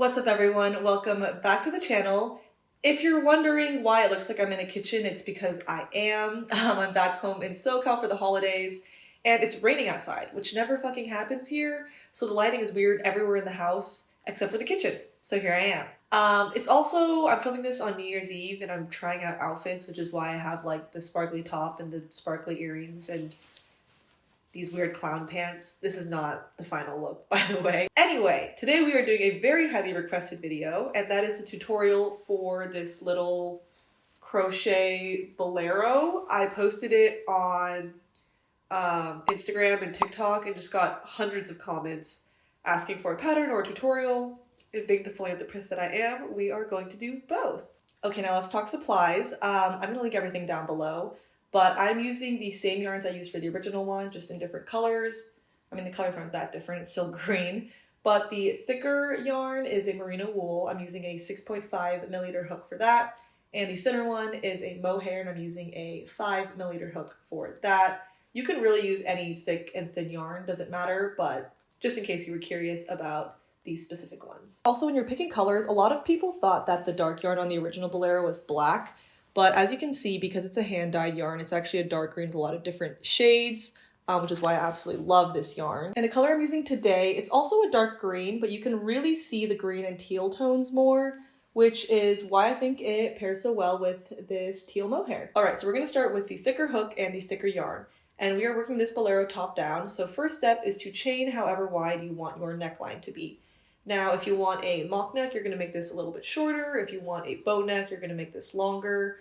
What's up everyone? Welcome back to the channel. If you're wondering why it looks like I'm in a kitchen, it's because I am. I'm back home in SoCal for the holidays and it's raining outside, which never fucking happens here. So the lighting is weird everywhere in the house except for the kitchen. So here I am. It's also, I'm filming this on New Year's Eve and I'm trying out outfits, which is why I have like the sparkly top and the sparkly earrings and these weird clown pants. This is not the final look, by the way. Anyway, today we are doing a very highly requested video, and that is the tutorial for this little crochet bolero. I posted it on Instagram and TikTok and just got hundreds of comments asking for a pattern or a tutorial. And being the philanthropist that I am, we are going to do both. Okay, now let's talk supplies. I'm gonna link everything down below. But I'm using the same yarns I used for the original one, just in different colors. I mean, the colors aren't that different, it's still green. But the thicker yarn is a merino wool. I'm using a 6.5mm hook for that. And the thinner one is a mohair, and I'm using a 5mm hook for that. You can really use any thick and thin yarn, doesn't matter, but just in case you were curious about these specific ones. Also, when you're picking colors, a lot of people thought that the dark yarn on the original bolero was black. But as you can see, because it's a hand-dyed yarn, it's actually a dark green with a lot of different shades, which is why I absolutely love this yarn. And the color I'm using today, it's also a dark green, but you can really see the green and teal tones more, which is why I think it pairs so well with this teal mohair. All right, so we're gonna start with the thicker hook and the thicker yarn. And we are working this bolero top down. So first step is to chain however wide you want your neckline to be. Now, if you want a mock neck, you're gonna make this a little bit shorter. If you want a bow neck, you're gonna make this longer.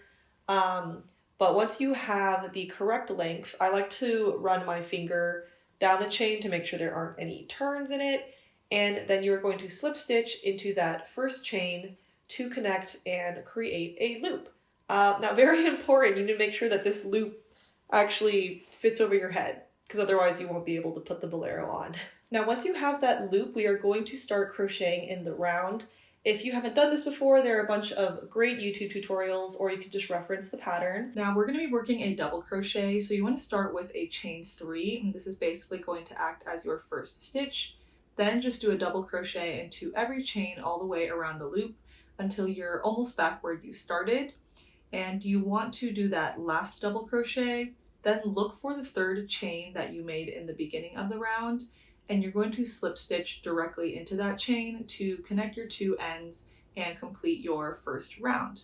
But once you have the correct length, I like to run my finger down the chain to make sure there aren't any turns in it. And then you're going to slip stitch into that first chain to connect and create a loop. Now, very important, you need to make sure that this loop actually fits over your head, because otherwise you won't be able to put the bolero on. Now, once you have that loop, we are going to start crocheting in the round. If you haven't done this before, there are a bunch of great YouTube tutorials, or you can just reference the pattern. Now we're going to be working a double crochet, so you want to start with a chain 3, and this is basically going to act as your first stitch. Then just do a double crochet into every chain all the way around the loop until you're almost back where you started. And you want to do that last double crochet, then look for the third chain that you made in the beginning of the round, and you're going to slip stitch directly into that chain to connect your two ends and complete your first round.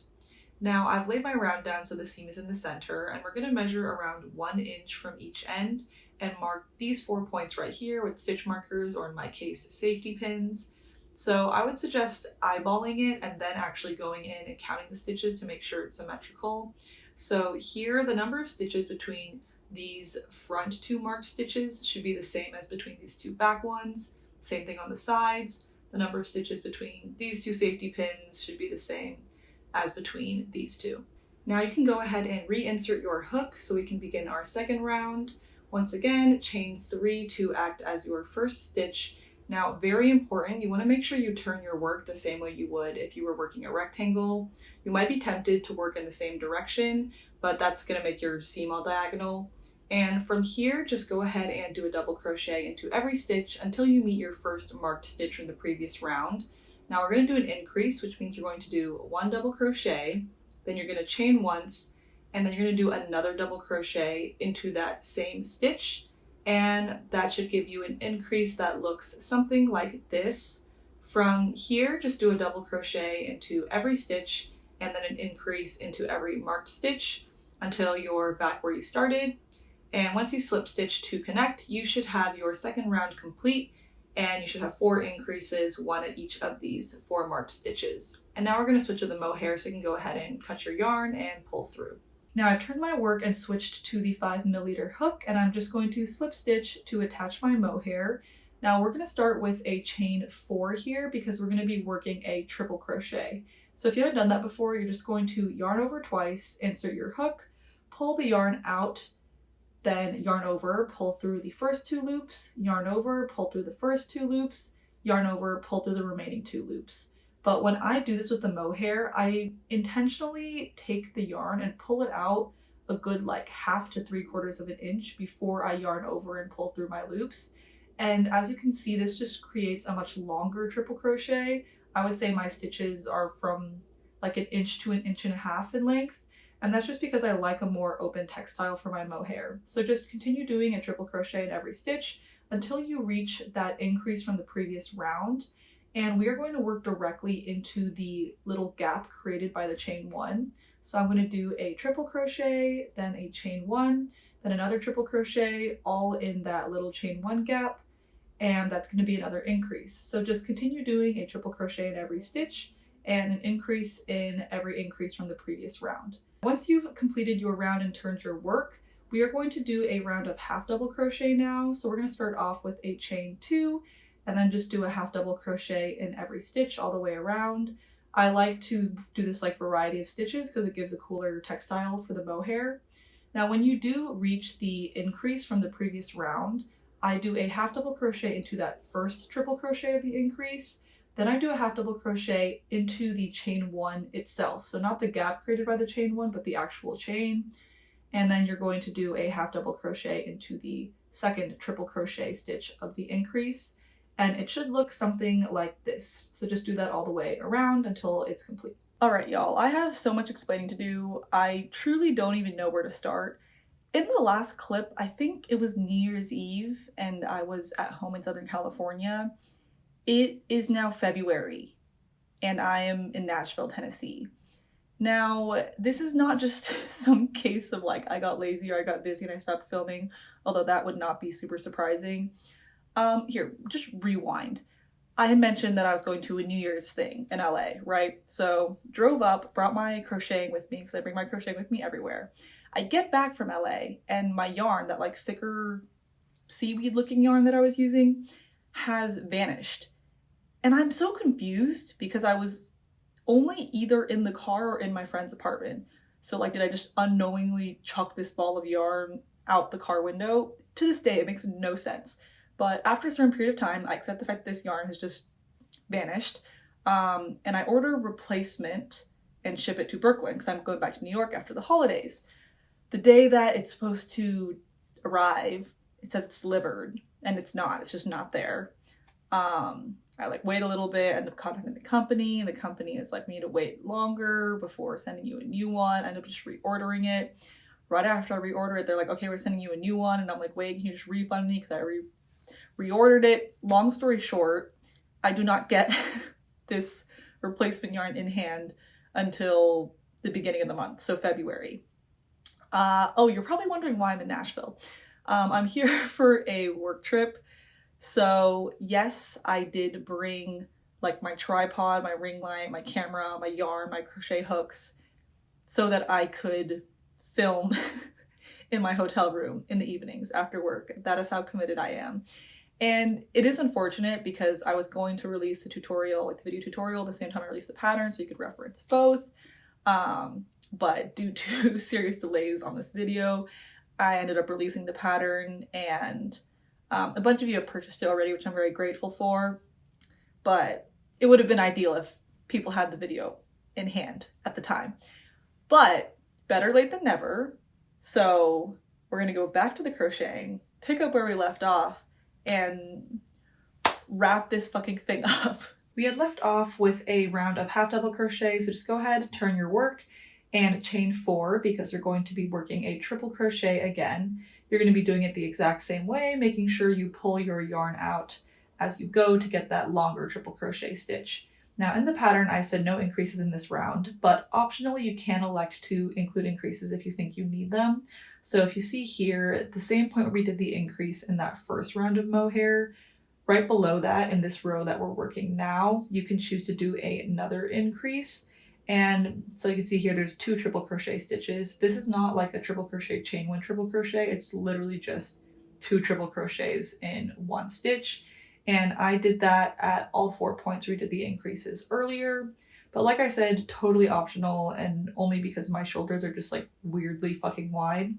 Now I've laid my round down so the seam is in the center, and we're going to measure around 1 inch from each end and mark these 4 points right here with stitch markers, or in my case, safety pins. So I would suggest eyeballing it and then actually going in and counting the stitches to make sure it's symmetrical. So here, the number of stitches between these front 2 marked stitches should be the same as between these 2 back ones. Same thing on the sides. The number of stitches between these 2 safety pins should be the same as between these 2. Now you can go ahead and reinsert your hook so we can begin our second round. Once again, chain 3 to act as your first stitch. Now, very important, you want to make sure you turn your work the same way you would if you were working a rectangle. You might be tempted to work in the same direction, but that's going to make your seam all diagonal. And from here, just go ahead and do a double crochet into every stitch until you meet your first marked stitch from the previous round. Now we're going to do an increase, which means you're going to do 1 double crochet, then you're going to chain once, and then you're going to do another double crochet into that same stitch. And that should give you an increase that looks something like this. From here, just do a double crochet into every stitch, and then an increase into every marked stitch until you're back where you started. And once you slip stitch to connect, you should have your second round complete, and you should have 4 increases, 1 at each of these 4 marked stitches. And now we're going to switch to the mohair, so you can go ahead and cut your yarn and pull through. Now I've turned my work and switched to the 5mm hook, and I'm just going to slip stitch to attach my mohair. Now we're going to start with a chain 4 here because we're going to be working a triple crochet. So if you haven't done that before, you're just going to yarn over twice, insert your hook, pull the yarn out, then yarn over, pull through the first 2 loops, yarn over, pull through the first 2 loops, yarn over, pull through the remaining 2 loops. But when I do this with the mohair, I intentionally take the yarn and pull it out a good like 1/2 to 3/4 of an inch before I yarn over and pull through my loops. And as you can see, this just creates a much longer triple crochet. I would say my stitches are from like 1 inch to 1.5 inches in length. And that's just because I like a more open textile for my mohair. So just continue doing a triple crochet in every stitch until you reach that increase from the previous round. And we are going to work directly into the little gap created by the chain 1. So I'm going to do a triple crochet, then a chain 1, then another triple crochet, all in that little chain 1 gap. And that's going to be another increase. So just continue doing a triple crochet in every stitch and an increase in every increase from the previous round. Once you've completed your round and turned your work, we are going to do a round of half double crochet now. So we're going to start off with a chain 2 and then just do a half double crochet in every stitch all the way around. I like to do this like variety of stitches because it gives a cooler textile for the mohair. Now when you do reach the increase from the previous round, I do a half double crochet into that first triple crochet of the increase. Then I do a half double crochet into the chain 1 itself. So not the gap created by the chain 1, but the actual chain. And then you're going to do a half double crochet into the second triple crochet stitch of the increase. And it should look something like this. So just do that all the way around until it's complete. All right, y'all, I have so much explaining to do. I truly don't even know where to start. In the last clip, I think it was New Year's Eve and I was at home in Southern California. It is now February and I am in Nashville, Tennessee. Now, this is not just some case of like I got lazy or I got busy and I stopped filming, although that would not be super surprising. Here, just rewind. I had mentioned that I was going to a New Year's thing in LA, right? So drove up, brought my crocheting with me because I bring my crocheting with me everywhere. I get back from LA and my yarn, that like thicker seaweed looking yarn that I was using, has vanished. And I'm so confused because I was only either in the car or in my friend's apartment. So like, did I just unknowingly chuck this ball of yarn out the car window? To this day, it makes no sense. But after a certain period of time, I accept the fact that this yarn has just vanished. And I order a replacement and ship it to Brooklyn because I'm going back to New York after the holidays. The day that it's supposed to arrive, it says it's delivered and it's not, it's just not there. I like wait a little bit, end up contacting the company. The company is like, we need to wait longer before sending you a new one. I end up just reordering it. Right after I reorder it, they're like, okay, we're sending you a new one. And I'm like, wait, can you just refund me? Because I reordered it. Long story short, I do not get this replacement yarn in hand until the beginning of the month, so February. Oh, you're probably wondering why I'm in Nashville. I'm here for a work trip. So yes, I did bring like my tripod, my ring light, my camera, my yarn, my crochet hooks, so that I could film in my hotel room in the evenings after work. That is how committed I am. And it is unfortunate because I was going to release the tutorial, like the video tutorial, at the same time I released the pattern so you could reference both. But due to serious delays on this video, I ended up releasing the pattern and a bunch of you have purchased it already, which I'm very grateful for, but it would have been ideal if people had the video in hand at the time. But better late than never. So we're gonna go back to the crocheting, pick up where we left off, and wrap this fucking thing up. We had left off with a round of half double crochet, so just go ahead, turn your work, and chain 4 because you're going to be working a triple crochet again. You're going to be doing it the exact same way, making sure you pull your yarn out as you go to get that longer triple crochet stitch. Now in the pattern, I said no increases in this round, but optionally you can elect to include increases if you think you need them. So if you see here, at the same point where we did the increase in that first round of mohair, right below that in this row that we're working now, you can choose to do another increase. And so you can see here, there's 2 triple crochet stitches. This is not like a triple crochet chain 1 triple crochet. It's literally just 2 triple crochets in 1 stitch. And I did that at all 4 points we did the increases earlier. But like I said, totally optional and only because my shoulders are just like weirdly fucking wide.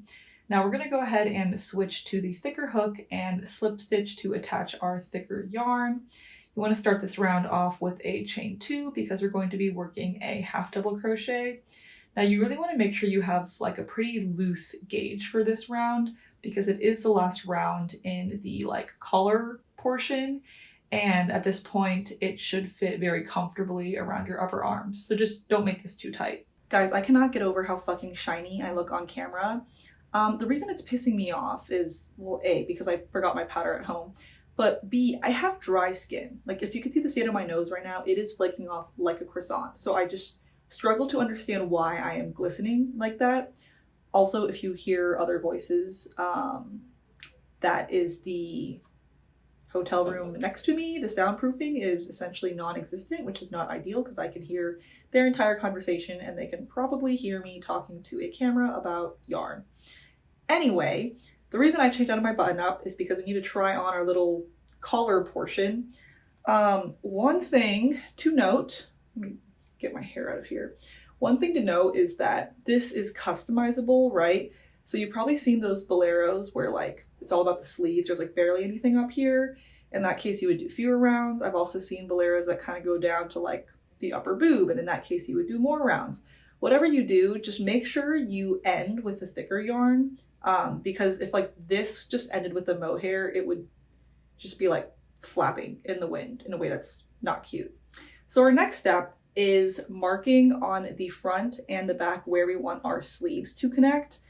Now we're gonna go ahead and switch to the thicker hook and slip stitch to attach our thicker yarn. You want to start this round off with a chain 2 because we're going to be working a half double crochet. Now you really want to make sure you have like a pretty loose gauge for this round because it is the last round in the like collar portion And at this point, it should fit very comfortably around your upper arms. So just don't make this too tight. Guys, I cannot get over how fucking shiny I look on camera. The reason it's pissing me off is, well, A, because I forgot my powder at home, but B, I have dry skin. Like, if you could see the state of my nose right now, it is flaking off like a croissant. So I just struggle to understand why I am glistening like that. Also, if you hear other voices, that is the hotel room next to me. The soundproofing is essentially non-existent, which is not ideal because I can hear their entire conversation and they can probably hear me talking to a camera about yarn. Anyway, the reason I changed out of my button up is because we need to try on our little collar portion. One thing to note, let me get my hair out of here. One thing to note is that this is customizable, right? So you've probably seen those boleros where like it's all about the sleeves. There's like barely anything up here. In that case, you would do fewer rounds. I've also seen boleros that kind of go down to like the upper boob, and in that case, you would do more rounds. Whatever you do, just make sure you end with a thicker yarn, because if like this just ended with the mohair, it would just be like flapping in the wind in a way that's not cute. So our next step is marking on the front and the back where we want our sleeves to connect.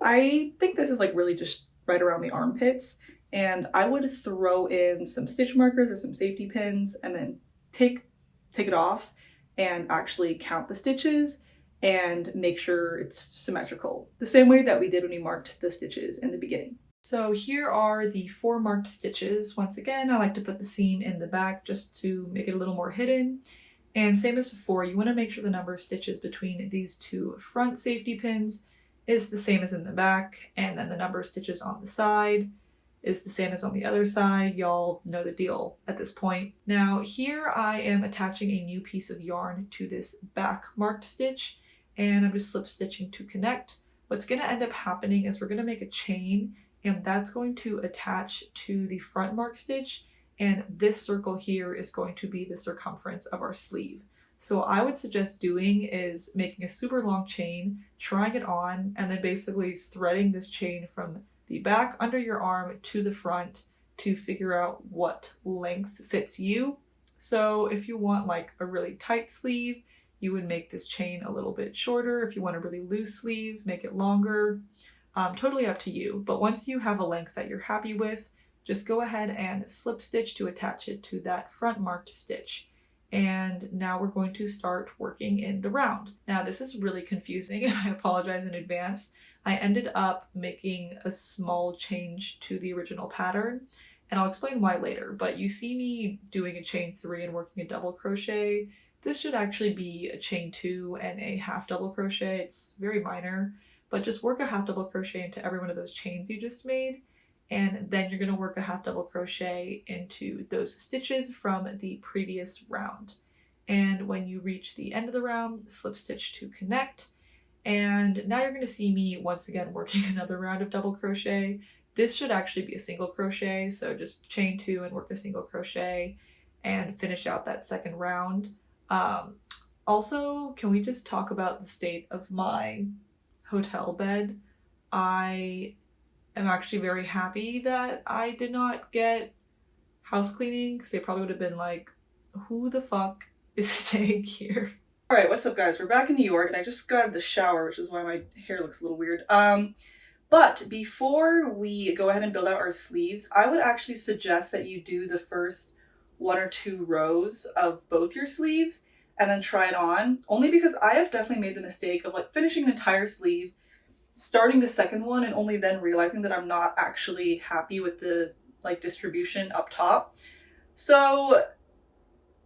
I think this is like really just right around the armpits, and I would throw in some stitch markers or some safety pins and then take it off and actually count the stitches and make sure it's symmetrical, the same way that we did when we marked the stitches in the beginning. So here are the 4 marked stitches. Once again, I like to put the seam in the back just to make it a little more hidden. And same as before, you want to make sure the number of stitches between these 2 front safety pins is the same as in the back, and then the number of stitches on the side is the same as on the other side. Y'all know the deal at this point. Now here I am attaching a new piece of yarn to this back marked stitch, and I'm just slip stitching to connect. What's going to end up happening is we're going to make a chain, and that's going to attach to the front marked stitch, and this circle here is going to be the circumference of our sleeve. So I would suggest doing is making a super long chain, trying it on, and then basically threading this chain from the back under your arm to the front to figure out what length fits you. So if you want like a really tight sleeve, you would make this chain a little bit shorter. If you want a really loose sleeve, make it longer. Totally up to you. But once you have a length that you're happy with, just go ahead and slip stitch to attach it to that front marked stitch. And now we're going to start working in the round. Now this is really confusing and I apologize in advance. I ended up making a small change to the original pattern, and I'll explain why later, but you see me doing a chain 3 and working a double crochet. This should actually be a chain 2 and a half double crochet. It's very minor, but just work a half double crochet into every one of those chains you just made. And then you're going to work a half double crochet into those stitches from the previous round. And when you reach the end of the round, slip stitch to connect. And now you're going to see me once again working another round of double crochet. This should actually be a single crochet, so just chain 2 and work a single crochet and finish out that second round. Also, can we just talk about the state of my hotel bed? I am actually very happy that I did not get house cleaning, because they probably would have been like, who the fuck is staying here? All right, what's up guys? We're back in New York and I just got out of the shower, which is why my hair looks a little weird. But before we go ahead and build out our sleeves, I would actually suggest that you do the first 1 or 2 rows of both your sleeves and then try it on, only because I have definitely made the mistake of like finishing an entire sleeve, starting the second one, and only then realizing that I'm not actually happy with the like distribution up top. So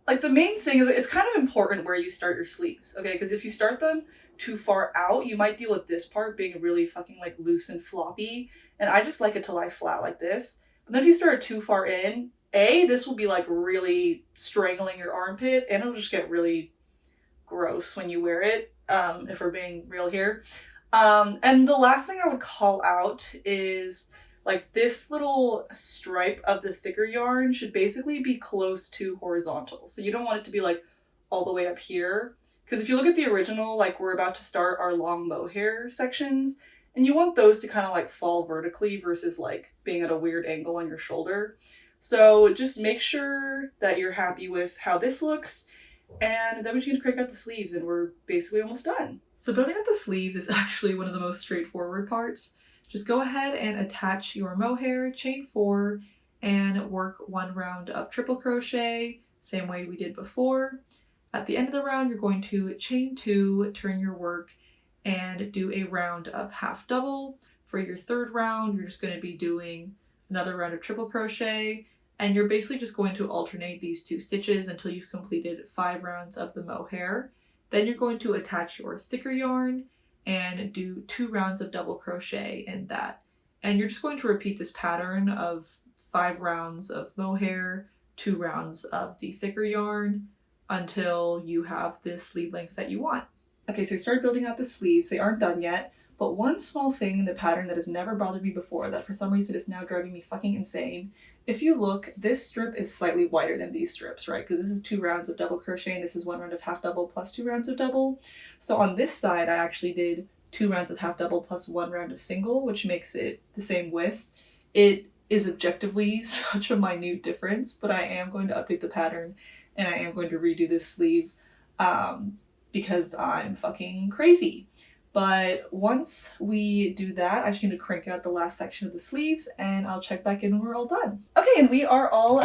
like the main thing is it's kind of important where you start your sleeves, okay? Because if you start them too far out, you might deal with this part being really fucking like loose and floppy, and I just like it to lie flat like this. But then if you start too far in, this will be like really strangling your armpit, and it'll just get really gross when you wear it, if we're being real here. And the last thing I would call out is like this little stripe of the thicker yarn should basically be close to horizontal. So you don't want it to be like all the way up here. Because if you look at the original, like we're about to start our long mohair sections, and you want those to kind of like fall vertically versus like being at a weird angle on your shoulder. So just make sure that you're happy with how this looks, and then we're just gonna crank out the sleeves and we're basically almost done. So building out the sleeves is actually one of the most straightforward parts. Just go ahead and attach your mohair, chain 4, and work 1 round of triple crochet, same way we did before. At the end of the round, you're going to chain 2, turn your work, and do a round of half double. For your 3rd round, you're just going to be doing another round of triple crochet, and you're basically just going to alternate these 2 stitches until you've completed 5 rounds of the mohair. Then you're going to attach your thicker yarn and do 2 rounds of double crochet in that. And you're just going to repeat this pattern of 5 rounds of mohair, 2 rounds of the thicker yarn until you have this sleeve length that you want. Okay, so we started building out the sleeves. They aren't done yet, but one small thing in the pattern that has never bothered me before that for some reason is now driving me fucking insane. If you look, this strip is slightly wider than these strips, right? Because this is 2 rounds of double crochet and this is 1 round of half double plus 2 rounds of double. So on this side, I actually did 2 rounds of half double plus 1 round of single, which makes it the same width. It is objectively such a minute difference, but I am going to update the pattern and I am going to redo this sleeve because I'm fucking crazy. But once we do that, I'm just going to crank out the last section of the sleeves and I'll check back in when we're all done. Okay, and we are all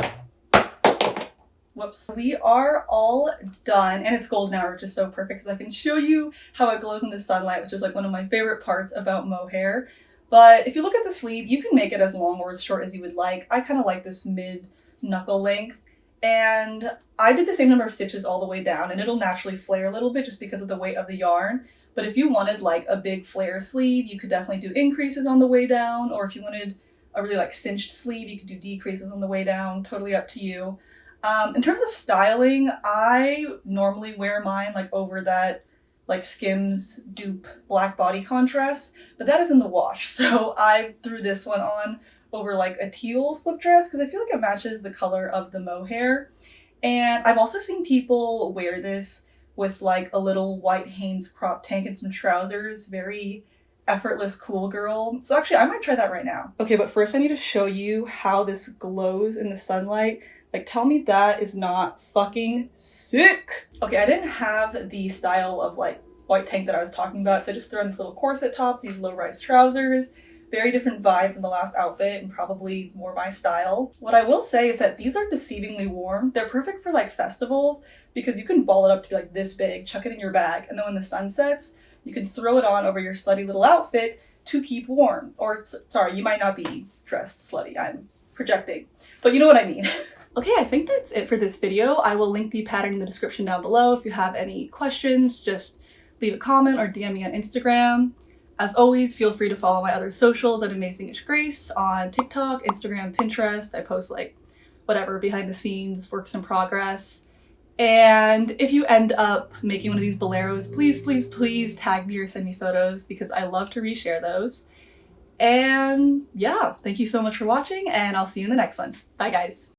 done, and it's golden hour, which is so perfect because I can show you how it glows in the sunlight, which is like one of my favorite parts about mohair. But if you look at the sleeve, you can make it as long or as short as you would like. I kind of like this mid knuckle length, and I did the same number of stitches all the way down, and it'll naturally flare a little bit just because of the weight of the yarn. But if you wanted like a big flare sleeve, you could definitely do increases on the way down, or if you wanted a really like cinched sleeve, you could do decreases on the way down, totally up to you. In terms of styling, I normally wear mine like over that like Skims dupe black body contrast, but that is in the wash. So I threw this one on over like a teal slip dress because I feel like it matches the color of the mohair. And I've also seen people wear this with like a little white Hanes crop tank and some trousers. Very effortless cool girl. So actually I might try that right now. Okay, but first I need to show you how this glows in the sunlight. Like, tell me that is not fucking sick. Okay, I didn't have the style of like white tank that I was talking about, so I just threw on this little corset top, these low-rise trousers. Very different vibe from the last outfit and probably more my style. What I will say is that these are deceivingly warm. They're perfect for like festivals because you can ball it up to be like this big, chuck it in your bag, and then when the sun sets, you can throw it on over your slutty little outfit to keep warm. Or, sorry, you might not be dressed slutty, I'm projecting, but you know what I mean. Okay, I think that's it for this video. I will link the pattern in the description down below. If you have any questions, just leave a comment or DM me on Instagram. As always, feel free to follow my other socials at AmazingishGrace on TikTok, Instagram, Pinterest. I post like whatever behind the scenes, works in progress. And if you end up making one of these boleros, please, please, please tag me or send me photos because I love to reshare those. And yeah, thank you so much for watching and I'll see you in the next one. Bye guys.